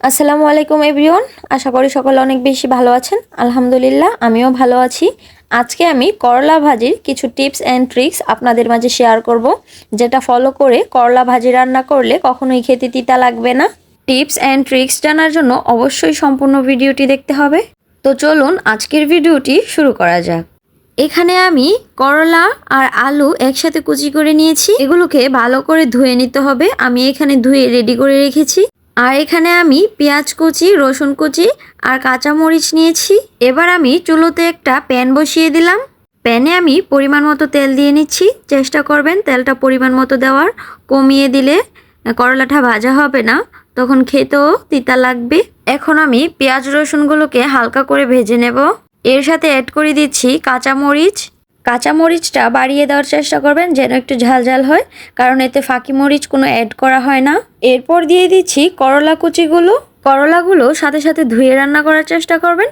আসসালামু আলাইকুম এভরিওয়ান। আশা করি সকলে অনেক বেশি ভালো আছেন। আলহামদুলিল্লাহ আমিও ভালো আছি। আজকে আমি করলা ভাজির কিছু টিপস অ্যান্ড ট্রিক্স আপনাদের মাঝে শেয়ার করব, যেটা ফলো করে করলা ভাজি রান্না করলে কখনোই খেতে তিতা লাগবে না। টিপস অ্যান্ড ট্রিক্স জানার জন্য অবশ্যই সম্পূর্ণ ভিডিওটি দেখতে হবে। তো চলুন আজকের ভিডিওটি শুরু করা যাক। এখানে আমি করলা আর আলু একসাথে কুচি করে নিয়েছি। এগুলোকে ভালো করে ধুয়ে নিতে হবে। আমি এখানে ধুয়ে রেডি করে রেখেছি। আর এখানে আমি পেঁয়াজ কুচি, রসুন কুচি আর কাঁচামরিচ নিয়েছি। এবার আমি চুলোতে একটা প্যান বসিয়ে দিলাম। প্যানে আমি পরিমাণ মতো তেল দিয়ে নিচ্ছি। চেষ্টা করবেন তেলটা পরিমাণ মতো দেওয়ার, কমিয়ে দিলে করলাটা ভাজা হবে না, তখন খেতেও তিতা লাগবে। এখন আমি পেঁয়াজ রসুনগুলোকে হালকা করে ভেজে নেব। এর সাথে অ্যাড করে দিচ্ছি কাঁচামরিচ। কাঁচামরিচটা বাড়িয়ে দেওয়ার চেষ্টা করবেন যেন একটু ঝাল ঝাল হয়, কারণ এতে ফাঁকি মরিচ কোনো অ্যাড করা হয় না। এরপর দিয়ে দিচ্ছি করলা কুচিগুলো। করলাগুলো সাথে সাথে ধুয়ে রান্না করার চেষ্টা করবেন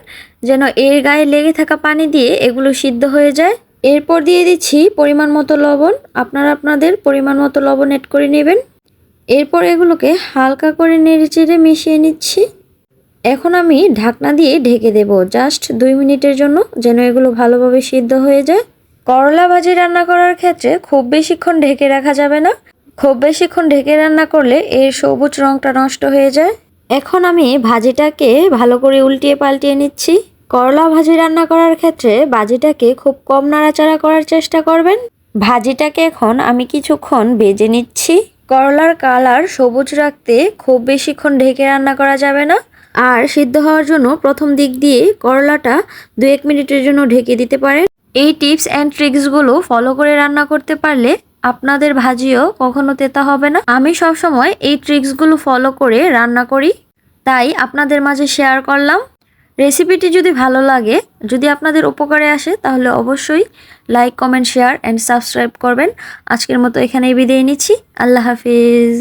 যেন এর গায়ে লেগে থাকা পানি দিয়ে এগুলো সিদ্ধ হয়ে যায়। এরপর দিয়ে দিচ্ছি পরিমাণ মতো লবণ। আপনারা আপনাদের পরিমাণ মতো লবণ অ্যাড করে নেবেন। এরপর এগুলোকে হালকা করে নেড়ে চেড়ে মিশিয়ে নিচ্ছি। এখন আমি ঢাকনা দিয়ে ঢেকে দেব জাস্ট 2 মিনিটের জন্য, যেন এগুলো ভালোভাবে সিদ্ধ হয়ে যায়। করলা ভাজি রান্না করার ক্ষেত্রে খুব বেশিক্ষণ ঢেকে রাখা যাবে না। খুব বেশিক্ষণ ঢেকে রান্না করলে এর সবুজ রঙটা নষ্ট হয়ে যায়। এখন আমি ভাজিটাকে ভালো করে উল্টিয়ে পাল্টিয়ে নিচ্ছি। করলা ভাজি রান্না করার ক্ষেত্রে ভাজিটাকে খুব কম নাড়াচাড়া করার চেষ্টা করবেন। ভাজিটাকে এখন আমি কিছুক্ষণ ভেজে নিচ্ছি। করলার কালার সবুজ রাখতে খুব বেশিক্ষণ ঢেকে রান্না করা যাবে না। আর সিদ্ধ হওয়ার জন্য প্রথম দিক দিয়ে করলাটা 2-1 মিনিটের জন্য ঢেকে দিতে পারেন। এই টিপস অ্যান্ড ট্রিক্সগুলো ফলো করে রান্না করতে পারলে আপনাদের ভাজিও কখনো তেতা হবে না। আমি সবসময় এই ট্রিক্সগুলো ফলো করে রান্না করি, তাই আপনাদের মাঝে শেয়ার করলাম। রেসিপিটি যদি ভালো লাগে, যদি আপনাদের উপকারে আসে, তাহলে অবশ্যই like, comment, share and subscribe করবেন। আজকের মতো এখানেই বিদায় নিচ্ছি। আল্লাহ হাফিজ।